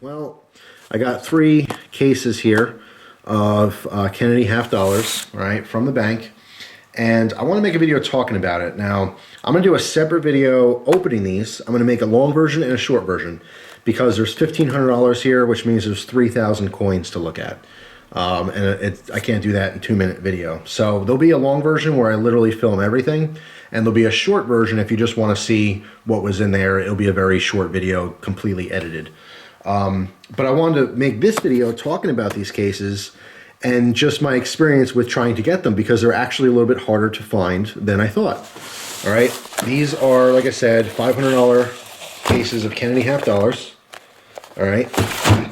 Well, I got 3 cases here of Kennedy half dollars, right, from the bank, and I want to make a video talking about it. Now, I'm going to do a separate video opening these. I'm going to make a long version and a short version because there's $1,500 here, which means there's 3,000 coins to look at. I can't do that in 2-minute video. So there'll be a long version where I literally film everything, and there'll be a short version if you just want to see what was in there. It'll be a very short video, completely edited. But I wanted to make this video talking about these cases and just my experience with trying to get them, because they're actually a little bit harder to find than I thought. All right, these are, like I said, $500 cases of Kennedy half dollars. All right,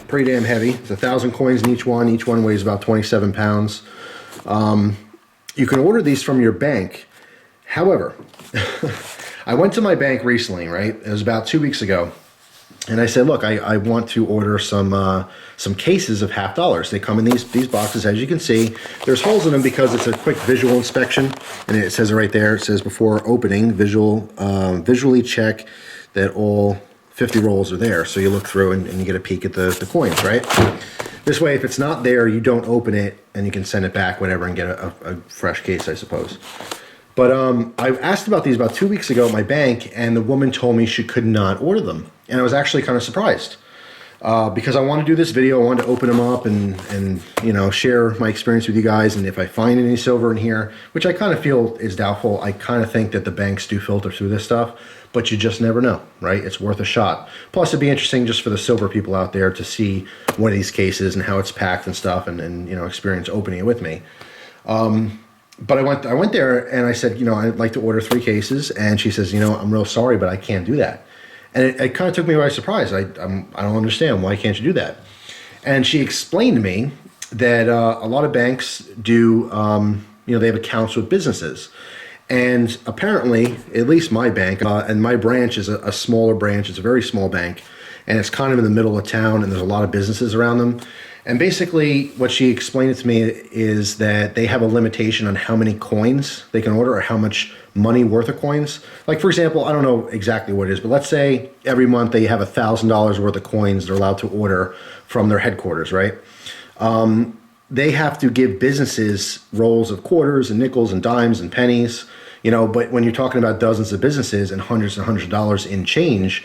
pretty damn heavy. It's 1,000 coins in each one. Each one weighs about 27 pounds. You can order these from your bank. However, I went to my bank recently, right? It was about 2 weeks ago. And I said, look, I want to order some cases of half dollars. They come in these boxes, as you can see. There's holes in them because it's a quick visual inspection, and it says it right there. It says before opening, visually check that all 50 rolls are there. So you look through and you get a peek at the coins, right? This way, if it's not there, you don't open it, and you can send it back, whatever, and get a fresh case, I suppose. But I asked about these about 2 weeks ago at my bank, and the woman told me she could not order them. And I was actually kind of surprised because I want to do this video. I wanted to open them up and you know, share my experience with you guys. And if I find any silver in here, which I kind of feel is doubtful, I kind of think that the banks do filter through this stuff, but you just never know, right? It's worth a shot. Plus, it'd be interesting just for the silver people out there to see one of these cases and how it's packed and stuff, and you know, experience opening it with me. But I went there and I said, you know, I'd like to order 3 cases. And she says, you know, I'm real sorry, but I can't do that. And it kind of took me by surprise. I don't understand. Why can't you do that? And she explained to me that a lot of banks do, you know, they have accounts with businesses. And apparently, at least my bank, and my branch is a smaller branch. It's a very small bank. And it's kind of in the middle of town, and there's a lot of businesses around them. And basically, what she explained it to me is that they have a limitation on how many coins they can order, or how much money worth of coins. Like, for example, I don't know exactly what it is, but let's say every month they have $1,000 worth of coins they're allowed to order from their headquarters, right? They have to give businesses rolls of quarters and nickels and dimes and pennies, you know, but when you're talking about dozens of businesses and hundreds of dollars in change,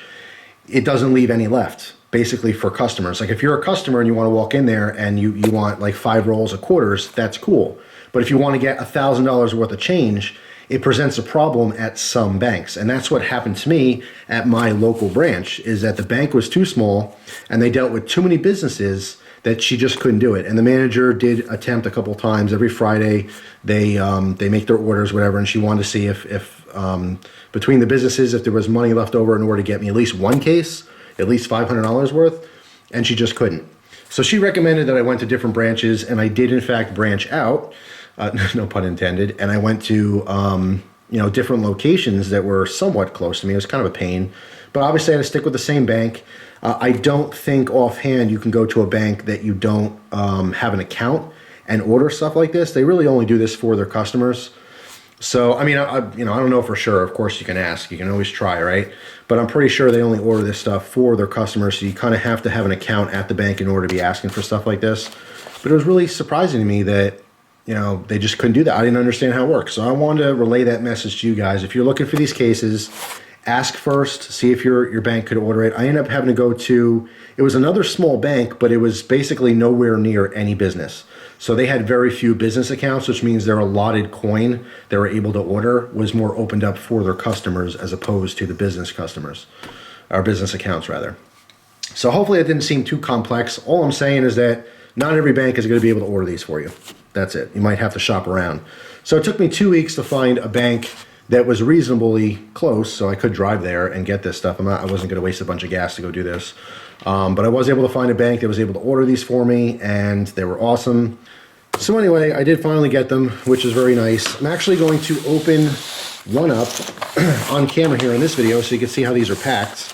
it doesn't leave any left, basically, for customers. Like, if you're a customer and you want to walk in there and you want like 5 rolls of quarters, that's cool. But if you want to get $1,000 worth of change, it presents a problem at some banks. And that's what happened to me at my local branch, is that the bank was too small and they dealt with too many businesses that she just couldn't do it. And the manager did attempt a couple of times. Every Friday they make their orders, whatever, and she wanted to see if between the businesses, if there was money left over in order to get me at least 1 case, at least $500 worth, and she just couldn't. So she recommended that I went to different branches, and I did in fact branch out, no pun intended, and I went to you know, different locations that were somewhat close to me. It was kind of a pain, but obviously I had to stick with the same bank. I don't think offhand you can go to a bank that you don't have an account and order stuff like this. They really only do this for their customers. So, I mean, you know, I don't know for sure. Of course, you can ask. You can always try, right? But I'm pretty sure they only order this stuff for their customers, so you kind of have to have an account at the bank in order to be asking for stuff like this. But it was really surprising to me that, you know, they just couldn't do that. I didn't understand how it works. So I wanted to relay that message to you guys. If you're looking for these cases, ask first, see if your bank could order it. I ended up having to go to, it was another small bank, but it was basically nowhere near any business. So they had very few business accounts, which means their allotted coin they were able to order was more opened up for their customers as opposed to the business customers, or business accounts rather. So hopefully it didn't seem too complex. All I'm saying is that not every bank is going to be able to order these for you. That's it. You might have to shop around. So it took me 2 weeks to find a bank that was reasonably close, so I could drive there and get this stuff. I wasn't going to waste a bunch of gas to go do this. But I was able to find a bank that was able to order these for me, and they were awesome. So anyway, I did finally get them, which is very nice. I'm actually going to open one up on camera here in this video so you can see how these are packed.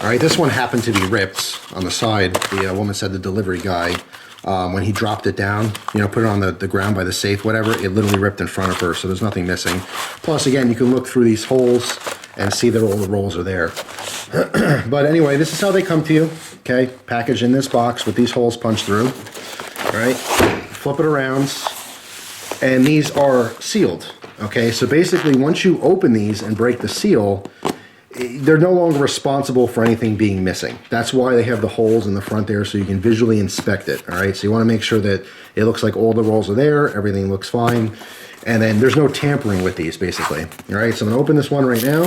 All right, this one happened to be ripped on the side. The woman said the delivery guy, when he dropped it down, you know, put it on the ground by the safe, whatever, it literally ripped in front of her, so there's nothing missing. Plus, again, you can look through these holes and see that all the rolls are there. But anyway, this is how they come to you, okay? Packaged in this box with these holes punched through, right? Flip it around, and these are sealed, okay? So basically, once you open these and break the seal, they're no longer responsible for anything being missing. That's why they have the holes in the front there, so you can visually inspect it, all right? So you want to make sure that it looks like all the rolls are there, everything looks fine, and then there's no tampering with these, basically. All right, so I'm going to open this one right now.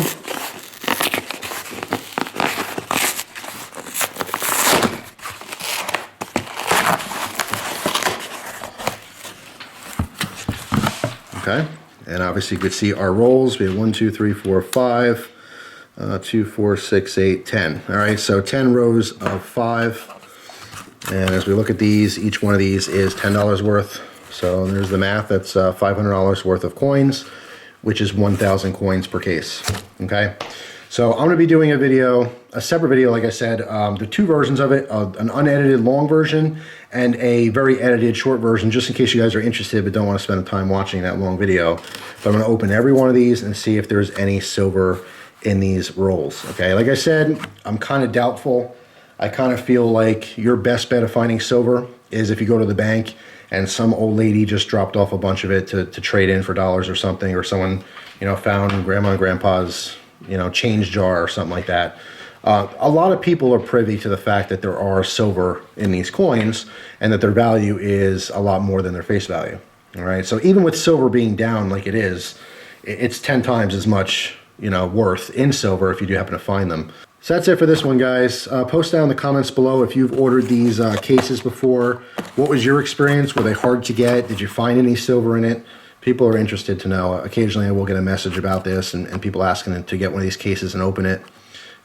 Okay, and obviously you could see our rolls. We have 1, 2, 3, 4, 5. 2, 4, 6, 8, 10. All right, so 10 rows of 5. And as we look at these, each one of these is $10 worth. So there's the math. That's $500 worth of coins, which is 1,000 coins per case. Okay, so I'm going to be doing a separate video, like I said. There are 2 versions of it, an unedited long version and a very edited short version, just in case you guys are interested but don't want to spend the time watching that long video. But I'm going to open every one of these and see if there's any silver in these rolls. Okay, like I said, I'm kind of doubtful. I kind of feel like your best bet of finding silver is if you go to the bank and some old lady just dropped off a bunch of it to trade in for dollars or something, or someone, you know, found grandma and grandpa's, you know, change jar or something like that. A lot of people are privy to the fact that there are silver in these coins and that their value is a lot more than their face value. All right, so even with silver being down like it is, it's 10 times as much, you know, worth in silver if you do happen to find them. So that's it for this one, guys. Post down in the comments below if you've ordered these cases before. What was your experience? Were they hard to get? Did you find any silver in it? People are interested to know. Occasionally I will get a message about this and people asking to get one of these cases and open it.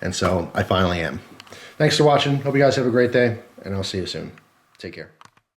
And so I finally am. Thanks for watching. Hope you guys have a great day, and I'll see you soon. Take care.